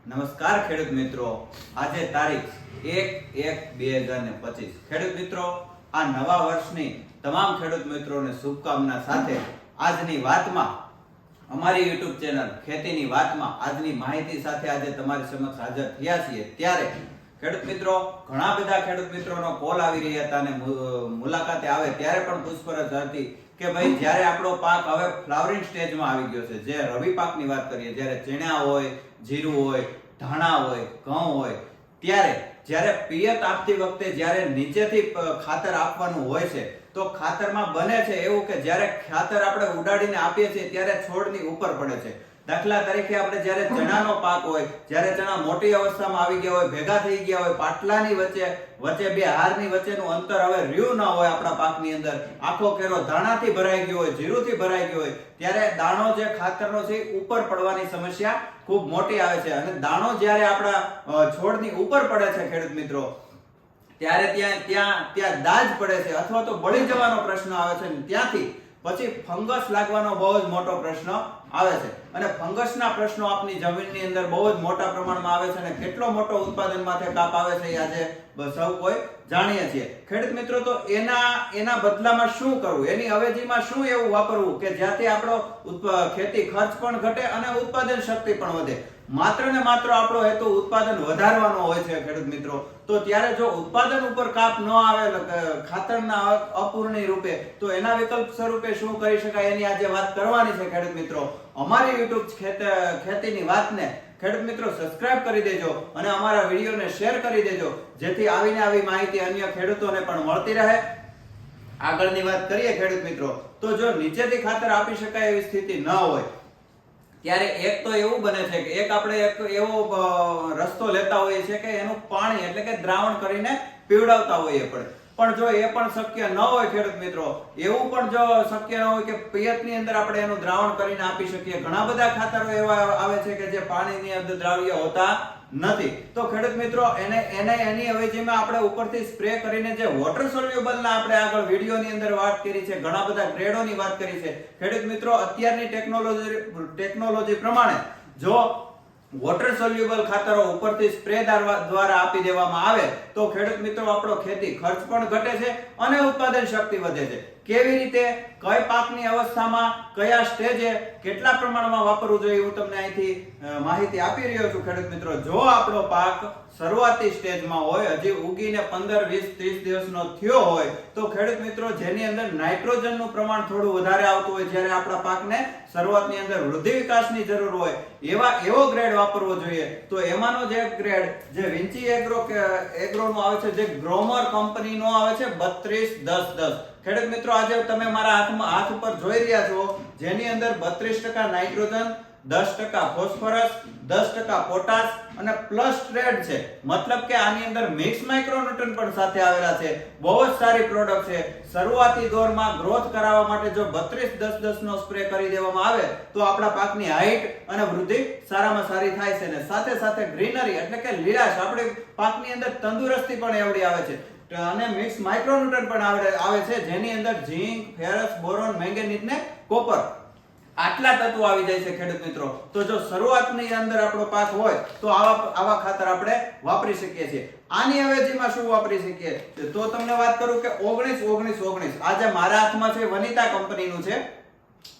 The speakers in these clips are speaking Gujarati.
નમસ્કાર ખેડૂત મિત્રો, આજે તારીખ 1/1/2025. ખેડૂત મિત્રો, આ નવા વર્ષની તમામ ખેડૂત મિત્રોને શુભકામના સાથે આજની વાતમાં અમારી YouTube ચેનલ ખેતીની વાતમાં આજની માહિતી સાથે આજે તમારી સમક્ષ હાજર થયા છીએ. ત્યારે ખેડૂત મિત્રો, ઘણા બધા ખેડૂત મિત્રોનો કોલ આવી રહ્યા હતા અને મુલાકાતે આવે ત્યારે પણ પૂછપરછ હતી કે ભાઈ જ્યારે આપણો પાક હવે ફ્લાવરિંગ સ્ટેજમાં આવી ગયો છે, જે રવિ પાકની વાત કરીએ, જ્યારે ચણા હોય, જીરું હોય, ધાણા હોય, ઘઉં હોય, ત્યારે જ્યારે પિયત આપતી વખતે જ્યારે નીચેથી ખાતર આપવાનું હોય છે તો ખાતરમાં બને છે એવું કે જ્યારે ખાતર આપણે ઉડાડીને આપીએ છીએ ત્યારે છોડની ઉપર પડે છે. દાખલા તરીકે આપણે જ્યારે ચણાનો પાક હોય, જ્યારે ચણા મોટી અવસ્થામાં આવી ગયા હોય, ભેગા થઈ ગયા હોય, પાટલાની વચ્ચે બે હારની વચ્ચેનું અંતર હવે રહ્યું ન હોય, આપણા પાકની અંદર આખો કેરો ધાણાથી ભરાઈ ગયો હોય, જીરુંથી ભરાઈ ગયો હોય, ત્યારે દાણો જે ખાતરનો છે ઉપર પડવાની સમસ્યા ખૂબ મોટી આવે છે. અને દાણો જ્યારે આપણા છોડની ઉપર પડે છે ખેડૂત મિત્રો, ત્યારે ત્યાં દાજ પડે છે અથવા તો બળી જવાનો પ્રશ્ન આવે છે. ત્યાંથી પછી ફંગસ લાગવાનો બહુ જ મોટો પ્રશ્ન આવે છે. અને ફંગસના પ્રશ્નો આપની જમીનની અંદર બહુ જ મોટા પ્રમાણમાં આવે છે અને કેટલો મોટો ઉત્પાદન માથે કાપ આવે છે એ આજે સૌ કોઈ જાણીએ છીએ. ખેડૂત મિત્રો, તો એના બદલામાં શું કરવું, એની અવેજીમાં શું એવું વાપરવું કે જ્યાંથી આપણો ખેતી ખર્ચ પણ ઘટે અને ઉત્પાદન શક્તિ પણ વધે. માત્ર ને માત્ર આપણો હેતુ ઉત્પાદન વધારવાનો હોય છે ખેડૂત મિત્રો. તો ત્યારે જો ઉત્પાદન ઉપર કાપ ન આવે ખાતરના અપૂર્ણી રૂપે, તો એના વિકલ્પ સ્વરૂપે શું કરી શકાય એની આજે વાત કરવાની છે ખેડૂત મિત્રો. અમારી YouTube ખેતીની વાતને ખેડૂત મિત્રો સબસ્ક્રાઇબ કરી દેજો અને અમારા વિડીયોને શેર કરી દેજો, જેથી આવીને આવી માહિતી અન્ય ખેડૂતોને પણ મળતી રહે. આગળની વાત કરીએ ખેડૂત મિત્રો, તો જો નીચેથી ખાતર આપી શકાય એવી સ્થિતિ ન હોય, ત્યારે એક તો એવું બને છે કે આપણે એક એવો રસ્તો લેતા હોઈએ છીએ કે એનું પાણી એટલે કે દ્રાવણ કરીને પીવડાવતા હોઈએ પણ જો એ પણ શક્ય ન હોય ખેડૂત મિત્રો, એવું પણ જો શક્ય ન હોય કે પિયતની અંદર આપણે એનું દ્રાવણ કરીને આપી શકીએ. ઘણા બધા ખાતરો એવા આવે છે કે જે પાણીની અંદર દ્રાવ્ય હોતા નથી. તો ખેડૂત મિત્રો, એની અવેજીમાં આપણે ઉપરથી સ્પ્રે કરીને જે વોટર સોલ્યુબલ ના આપણે આગળ વિડીયોની અંદર વાત કરી છે, ઘણા બધા ગ્રેડોની વાત કરી છે. ખેડૂત મિત્રો, અત્યારની ટેકનોલોજી પ્રમાણે જો વોટર સોલ્યુબલ ખાતરો ઉપરથી સ્પ્રે દ્વારા આપી દેવામાં આવે તો ખેડૂત મિત્રો, આપણો ખેતી ખર્ચ પણ ઘટે છે અને ઉત્પાદન શક્તિ વધે છે. કેવી રીતે, કઈ પાકની અવસ્થામાં, કયા સ્ટેજે, કેટલા પ્રમાણમાં વાપરવું જોઈએ હું તમને અહીંથી માહિતી આપી રહ્યો છું ખેડૂત મિત્રો. જો આપણો પાક શરૂઆતી સ્ટેજમાં હોય, હજી ઉગીને 15, 20, 30 દિવસનો થયો હોય, તો ખેડૂત મિત્રો જેની અંદર નાઇટ્રોજનનું પ્રમાણ થોડું વધારે આવતું હોય, જ્યારે આપણા પાકને શરૂઆતની અંદર વૃદ્ધિ વિકાસની જરૂર હોય, એવો ગ્રેડ વાપરવો જોઈએ. તો એમાંનો જે ગ્રેડ જે વિન્ચી એગ્રોનો આવે છે, જે ગ્રોમર કંપનીનો આવે છે 32-10-10. ખેડૂત મિત્રો, આજે તમે મારા હાથ ઉપર જોઈ રહ્યા છો, જેની અંદર 32% નાઇટ્રોજન, 10% ફોસ્ફરસ, 10% પોટાશ અને પ્લસ ટ્રેડ છે. મતલબ કે આની અંદર મિક્સ માઇક્રોન્યુટ્રન પણ સાથે આવેલા છે. બહુ જ સારી પ્રોડક્ટ છે. શરૂઆતી દોરમાં ગ્રોથ કરાવવા માટે જો 32-10-10 નો સ્પ્રે કરી દેવામાં આવે તો આપણા પાકની હાઈટ અને વૃદ્ધિ સારામાં સારી થાય છે. અને સાથે સાથે ગ્રીનરી એટલે કે લીલાશ, આપણે પાકની અંદર તંદુરસ્તી પણ એવડી આવે છે. અને મિક્સ માઇક્રોન્યુટ્રન પણ આવે છે, જેની અંદર ઝીંક, ફેરસ, બોરોન, મેંગેનીઝ ને કોપર, આટલા તત્વો આવી જાય છે ખેડૂત મિત્રો. તો જો શરૂઆતની અંદર આપણો પાક હોય તો આવા ખાતર આપણે વાપરી શકીએ છીએ. આની અવેજીમાં શું વાપરી શકીએ તો તમને વાત કરું કે 19-19-19 આજે મારા હાથમાં છે, વનિતા કંપનીનું છે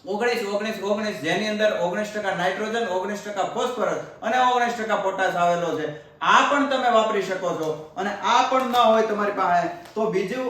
19-19-19, જેની અંદર 19% નાઇટ્રોજન, 19% ફોસ્ફરસ અને 19% પોટાશ આવેલો છે. આ પણ તમે વાપરી શકો છો. અને આ પણ ન હોય તમારી પાસે તો બીજું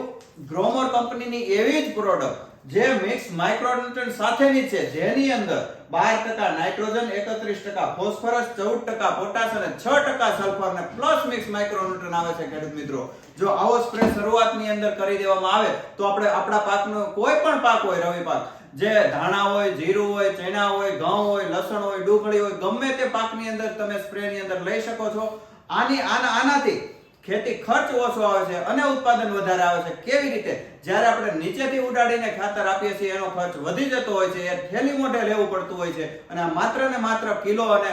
ગ્રોમર કંપનીની એવી જ પ્રોડક્ટ જે મિક્સ માઇક્રોન્યુટ્રન સાથેની છે, જેની અંદર 12% નાઇટ્રોજન, 31% ફોસ્ફરસ, 14% પોટાશ અને 6% સલ્ફર ને પ્લસ મિક્સ માઇક્રોન્યુટ્રન આવે છે ખેડૂત મિત્રો. જો આવો સ્પ્રે શરૂઆતની અંદર કરી દેવામાં આવે તો આપણે આપણા પાકનો કોઈ પણ પાક હોય, રવિ પાક, જે ધાણા હોય, જીરું હોય, ચણા હોય, ઘઉં હોય, લસણ હોય, ડુંગળી હોય, ગમે તે પાકની અંદર તમે સ્પ્રેની અંદર લઈ શકો છો. આનાથી ખેતી ખર્ચ ઓછો આવે છે અને ઉત્પાદન વધારે આવે છે. કેવી રીતે? જ્યારે આપણે નીચેથી ઉડાડીને ખાતર આપીએ છીએ એનો ખર્ચ વધી જતો હોય છે, એ થેલી મોઢે લેવું પડતું હોય છે અને માત્ર ને માત્ર કિલો અને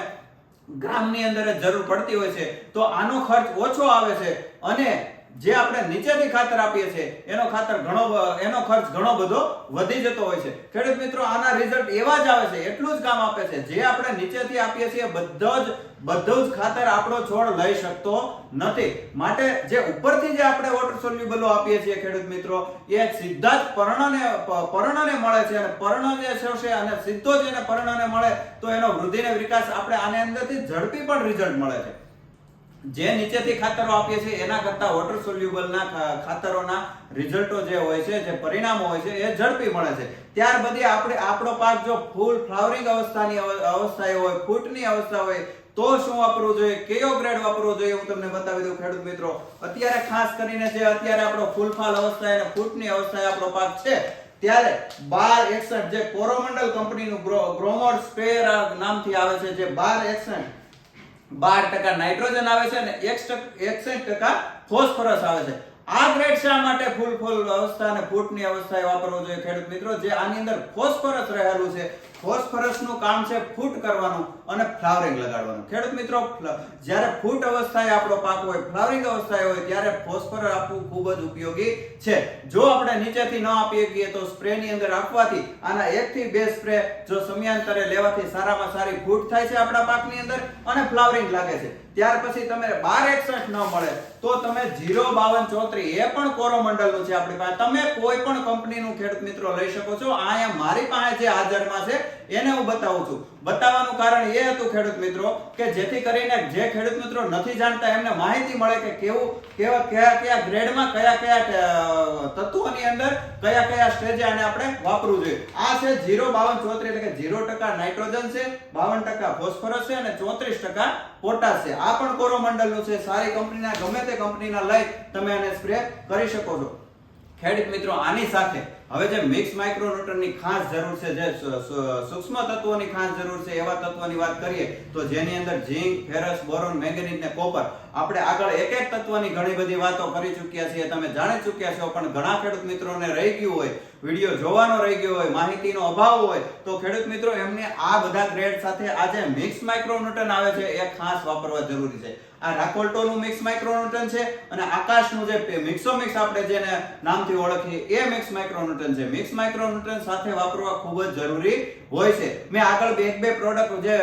ગ્રામની અંદર જ જરૂર પડતી હોય છે. તો આનો ખર્ચ ઓછો આવે છે અને જે આપણે નીચેથી ખાતર આપીએ છીએ એનો ખર્ચ ઘણો બધો વધી જતો હોય છે. ખેડૂત મિત્રો આના રિઝલ્ટ એવા જ આવે છે, એટલું જ કામ આપે છે. જે આપણે નીચેથી આપીએ છીએ બધું જ ખાતર આપણો છોડ લઈ શકતો નથી. માટે જે ઉપરથી જે આપણે વોટર સોલ્યુબલો આપીએ છીએ ખેડૂત મિત્રો, એ સીધા જ પર્ણને મળે છે, અને પર્ણ જે છે અને સીધો જ એને પર્ણને મળે તો એનો વૃદ્ધિને વિકાસ આપણે આને અંદરથી ઝડપી પણ રિઝલ્ટ મળે છે. જે નીચેથી ખાતરો આપીએ છીએ એના કરતા વોટર સોલ્યુબલના ખાતરોના રિઝલ્ટો જે હોય છે, જે પરિણામો હોય છે, એ ઝડપી મળે છે. ત્યાર પછી આપણો પાક જો ફૂલ ફ્લાવરિંગ અવસ્થાએ હોય, ફૂટની અવસ્થા હોય, તો શું વાપરવું જોઈએ, કયો ગ્રેડ વાપરવો જોઈએ, હું તમને બતાવી દઉં ખેડૂત મિત્રો. અત્યારે ખાસ કરીને જે અત્યારે આપણો ફૂલફાલ અવસ્થાએ અને ફૂટની અવસ્થાએ આપણો પાક છે, ત્યારે 1261 જે કોરોમંડલ કંપનીનું ગ્રોમર સ્પ્રેયર નામથી આવે છે, જે 1261 12% નાઇટ્રોજન આવે છે અને 61% ફોસ્ફરસ આવે છે. આ ગ્રેડ શા માટે ફૂલ અવસ્થા અને ફૂટની અવસ્થાએ વાપરવો જોઈએ ખેડૂત મિત્રો? જે આની અંદર ફોસ્ફરસ રહેલું છે. ફોસ્ફરસનું કામ છે ફૂટ કરવાનું અને ફ્લાવરિંગ લગાડવાનું. ખેડૂત મિત્રો જ્યારે ફૂટ અવસ્થાએ આપણો પાક હોય, ફ્લાવરિંગ અવસ્થાએ હોય, ત્યારે ફોસ્ફરસ આપવું ખૂબ જ ઉપયોગી છે. જો આપણે નીચેથી ન આપી શકીએ તો સ્પ્રેની અંદર આપવાથી આના 1 થી 2 સ્પ્રે જો સમયાંતરે લેવાથી સારામાં સારી ફૂટ થાય છે આપણા પાકની અંદર અને ફ્લાવરિંગ લાગે છે. ત્યાર પછી તમે 1261 ન મળે તો તમે 05234 એ પણ કોરોમંડલનું છે આપણી પાસે. તમે કોઈ પણ કંપનીનું ખેડૂત મિત્રો લઈ શકો છો. અહીંયા મારી પાસે જે હાજરમાં છે એને હું બતાવું છું. બતાવવાનું કારણ એ હતું ખેડૂત મિત્રો કે જેથી કરીને જે ખેડૂત મિત્રો નથી જાણતા એમને માહિતી મળે કે કયા ગ્રેડમાં કયા તત્વોની અંદર કયા સ્ટેજે આને આપણે વાપરવું જોઈએ. આ છે 05234 એટલે કે 0% નાઇટ્રોજન છે, 52% ફોસ્ફરસ છે અને 34% પોટાશ છે. આ પણ કોરોમંડલનું છે. સારી કંપનીના ગમે તે કંપનીના લઈ તમે આને સ્પ્રે કરી શકો છો. ખેડૂત મિત્રો આની સાથે હવે જે મિક્સ માઇક્રોન્યુટ્રનની ખાસ જરૂર છે, જે સૂક્ષ્મ તત્વોની ખાસ જરૂર છે, એવા તત્વોની વાત કરીએ તો જેની અંદર ઝીંક, ફેરસ, બોરોન, મેંગેનીઝ ને કોપર. આપણે આગળ એક તત્વની ઘણી બધી વાતો કરી ચૂક્યા છીએ, તમે જાણી ચૂક્યા છો. પણ ઘણા ખેડૂત મિત્રોને રહી ગયું હોય, વિડિયો જોવાનો રહી ગયો હોય, માહિતીનો અભાવ હોય, તો ખેડૂત મિત્રો એમને આ બધા ગ્રેડ સાથે આ જે મિક્સ માઇક્રોન્યુટ્રન આવે છે એ ખાસ વાપરવા જરૂરી છે. આ રાકોલ્ટોનું મિક્સ માઇક્રોન્યુટ્રન છે અને આકાશનું જે મિક્સોમિક્સ આપણે જેને નામથી ઓળખીએ એ મિક્સ માઇક્રોન્યુટ્રન છે. મિક્સ માઇક્રોન્યુટ્રન સાથે વાપરવા ખૂબ જ જરૂરી હોય છે. મેં આગળ બે પ્રોડક્ટ જે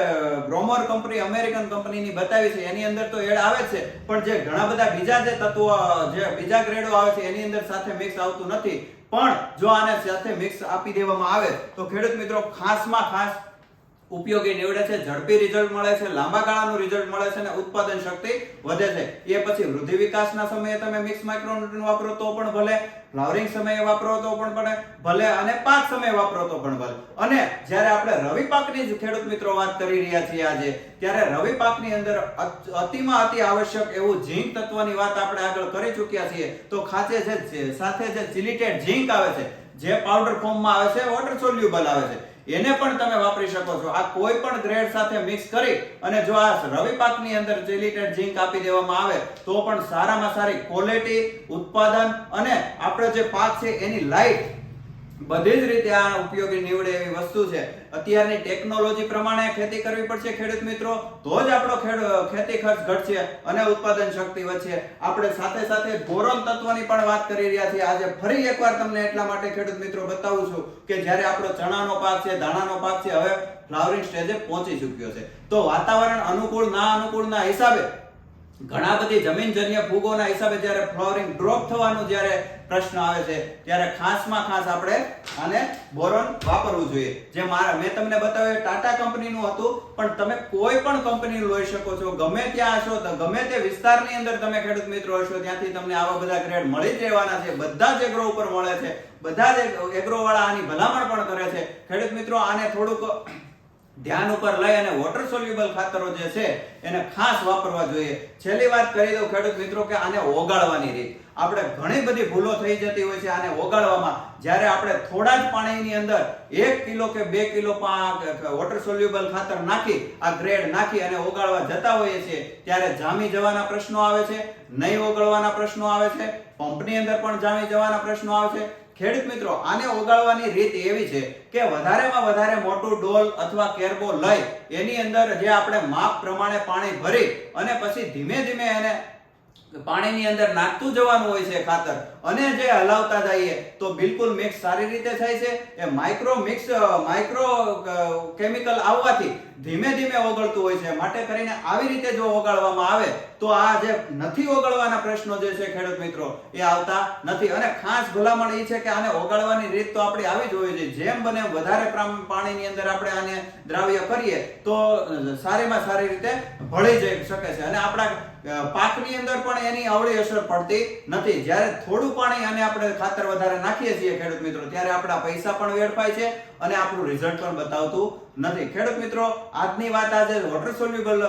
ગ્રોમર કંપની અમેરિકન કંપનીની બતાવી છે એની અંદર તો એડ આવે છે, પણ જે ઘણા બધા બીજા જે તત્વો જે બીજા ગ્રેડો આવે છે એની અંદર સાથે મિક્સ આવતું નથી. પણ જો આને સાથે મિક્સ આપી દેવામાં આવે તો ખેડૂત મિત્રો ખાસમાં ખાસ ઉપયોગી નીવડે છે. ઝડપી રિઝલ્ટ મળે છે, લાંબા ગાળાનું રિઝલ્ટ મળે છે અને ઉત્પાદન શક્તિ વધે છે. એ પછી વૃદ્ધિ વિકાસના સમયે તમે મિક્સ માઇક્રોન્યુટ્રન વાપરો તો પણ ભલે, ફ્લાવરિંગ સમયે વાપરો તો પણ ભલે અને પાક સમયે વાપરો તો પણ ભલે. અને જ્યારે આપણે રવિ પાકની જ ખેડૂત મિત્રો વાત કરી રહ્યા છીએ આજે, ત્યારે રવિ પાકની અંદર અતિમાં અતિ આવશ્યક એવું ઝીંક તત્વની વાત આપણે આગળ કરી ચૂક્યા છીએ. તો સાથે જે સિલિકેટ ઝીંક આવે છે, જે પાવડર ફોર્મમાં આવે છે, વોટર સોલ્યુબલ આવે છે, એને પણ તમે વાપરી શકો છો. આ કોઈ પણ ગ્રેડ સાથે મિક્સ કરી અને જો આ રવિ પાકની અંદર સિલિકેટ ઝીંક આપી દેવામાં આવે તો પણ સારામાં સારી ક્વોલિટી, ઉત્પાદન અને આપણો જે પાક છે એની લાઈફ બધી જ રીતે આ ઉપયોગી નીવડે એવી વસ્તુ છે. અત્યારની ટેકનોલોજી પ્રમાણે ખેતી કરવી પડશે ખેડૂત મિત્રો, તો જ આપણો ખેતી ખર્ચ ઘટશે અને ઉત્પાદન શક્તિ વધશે. આપણે સાથે સાથે બોરોન તત્વની પણ વાત કરી રહ્યા છીએ. આજે ફરી એકવાર તમને એટલા માટે ખેડૂત મિત્રો બતાવું છું કે જ્યારે આપણો ચણાનો પાક છે, દાણાનો પાક છે, હવે ફ્લાવરિંગ સ્ટેજે પહોંચી ચૂક્યો છે, તો વાતાવરણ અનુકૂળ ના અનુકૂળના હિસાબે ઘણા બધી જમીનજન્ય ફૂગોના હિસાબે જ્યારે ફ્લાવરિંગ ડ્રોપ થવાનો જ્યારે પ્રશ્ન આવે છે ત્યારે ખાસમાં ખાસ આપણે આને બોરોન વાપરવું જોઈએ. જે મેં તમને બતાવ્યું ટાટા કંપનીનું હતું, પણ તમે કોઈ પણ કંપનીનું લઈ શકો છો. ગમે ત્યાં હશો તો ગમે તે વિસ્તારની અંદર તમે ખેડૂત મિત્રો હશો ત્યાંથી તમને આવા બધા ગ્રેડ મળી જ રહેવાના છે. બધા જ એગ્રો ઉપર મળે છે, બધા જ એગ્રો વાળા આની ભલામણ પણ કરે છે. ખેડૂત મિત્રો આને થોડુંક ધ્યાન ઉપર લઈ અને વોટર સોલ્યુબલ ખાતરો જે છે એને ખાસ વાપરવા જોઈએ. છેલ્લી વાત કરી દઉં ખેડૂત મિત્રો કે આને ઓગાળવાની રીત. આપણે ઘણી બધી ભૂલો થઈ જતી હોય છે આને ઓગાળવામાં. જ્યારે આપણે થોડા જ પાણીની અંદર 1 કિલો કે 2 કિલો વોટર સોલ્યુબલ ખાતર નાખી, આ ગ્રેડ નાખી અને ઓગાળવા જતા હોઈએ છીએ ત્યારે જામી જવાના પ્રશ્નો આવે છે, નહીં ઓગાળવાના પ્રશ્નો આવે છે, પંપની અંદર પણ જામી જવાના પ્રશ્નો આવે છે. ખેડૂત મિત્રો આને ઓગાળવાની રીત એવી છે કે વધારેમાં વધારે મોટું ડોલ અથવા કેરબો લઈ એની અંદર જે આપણે માપ પ્રમાણે પાણી ભરી અને પછી ધીમે ધીમે એને પાણીની અંદર નાખતું જવાનું હોય છે ખાતર, અને જે હલાવતા જઈએ તો બિલકુલ મિક્સ સારી રીતે થાય છે. એ માઇક્રો કેમિકલ આવવાથી ધીમે ધીમે ઓગળતું હોય છે. માટે કરીને આવી રીતે જો ઓગાળવામાં આવે તો આ જે નથી ઓગળવાના પ્રશ્નો જે છે ખેડૂત મિત્રો એ આવતા નથી. અને ખાસ ભલામણ એ છે કે આને ઓગાળવાની રીત તો આપણી આવી જ હોવી જોઈએ. જેમ બને વધારે પાણીની અંદર આપણે આને દ્રાવ્ય કરીએ તો સારીમાં સારી રીતે ભળી જઈ શકે છે, અને આપણા પાકની અંદર પણ એની અવળી અસર પડતી નથી. જ્યારે થોડું પાણી અને આપણે ખાતર વધારે નાખીએ છીએ ખેડૂત મિત્રો, ત્યારે આપણા પૈસા પણ વેડફાય છે અને આપણું રિઝલ્ટ પણ બતાવતું નથી. ખેડૂત મિત્રો, આજની વાત આજે વોટર સોલ્યુબલ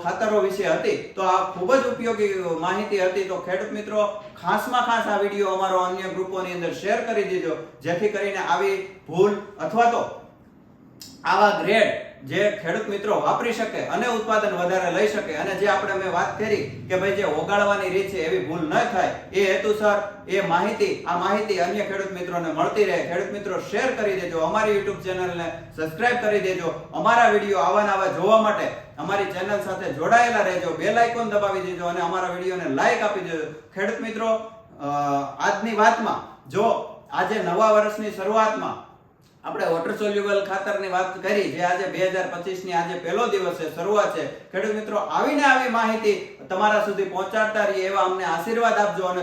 ખાતરો વિશે હતી, તો આ ખૂબ જ ઉપયોગી માહિતી હતી. તો ખેડૂત મિત્રો, ખાસમાં ખાસ આ વિડીયો અમારો અન્ય ગ્રુપોની અંદર શેર કરી દીધો, જેથી કરીને આવી ભૂલ અથવા તો આવા ગ્રેડ જે ખેડૂત મિત્રો વાપરી શકે અને ઉત્પાદન વધારે લઈ શકે, અને જે આપણે મેં વાત કરી કે ભાઈ જે ઓગાળવાની રીત છે એવી ભૂલ ન થાય, એ હેતુસર આ માહિતી અન્ય ખેડૂત મિત્રોને મળતી રહે. ખેડૂત મિત્રો, શેર કરી દેજો, અમારી YouTube ચેનલને સબસ્ક્રાઇબ કરી દેજો. અમારા વિડીયો આવા જોવા માટે અમારી ચેનલ સાથે જોડાયેલા રહેજો, બેલ આઇકોન દબાવી દેજો અને અમારા વિડીયોને લાઈક આપી દેજો. ખેડૂત મિત્રો, આજની વાતમાં જો આજે નવા વર્ષની શરૂઆતમાં આપણે વોટર સોલ્યુબલ ખાતરની વાત કરી, જે આજે 2025 ની આજે પહેલો દિવસ છે, શરૂઆત છે. ખેડૂત મિત્રો, આવી માહિતી તમારા સુધી પહોંચાડતા રહીએ એવા અમને આશીર્વાદ આપજો, અને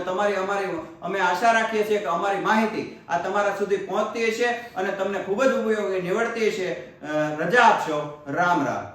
અમે આશા રાખીએ છીએ કે અમારી માહિતી આ તમારા સુધી પહોંચતી હશે અને તમને ખૂબ જ ઉપયોગી નીવડતી હશે. રજા આપશો. રામ રામ.